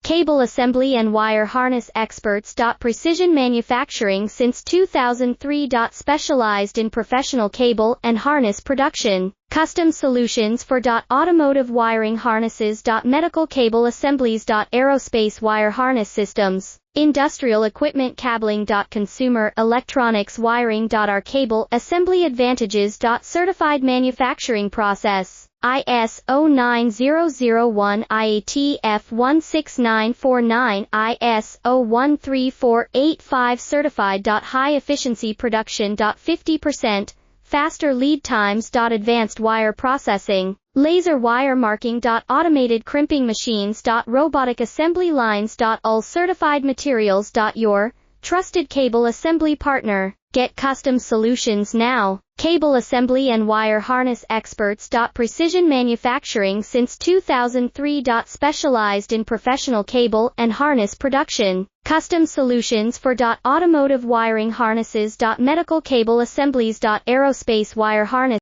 Cable assembly and wire harness experts. Precision manufacturing since 2003. Specialized in professional cable and harness production. Custom solutions for automotive wiring harnesses. Medical cable assemblies. Aerospace wire harness systems. Industrial equipment cabling. Consumer electronics wiring. Our cable assembly advantages. Certified manufacturing process. ISO 9001 IATF 16949 ISO 13485 certified. High efficiency production. 50% faster lead times. Advanced wire processing, laser wire marking. Automated crimping machines. Robotic assembly lines. All certified materials. Your trusted cable assembly partner. Get custom solutions now. Cable assembly and wire harness experts. Precision manufacturing since 2003. Specialized in professional cable and harness production. Custom solutions for automotive wiring harnesses. Medical cable assemblies. Aerospace wire harness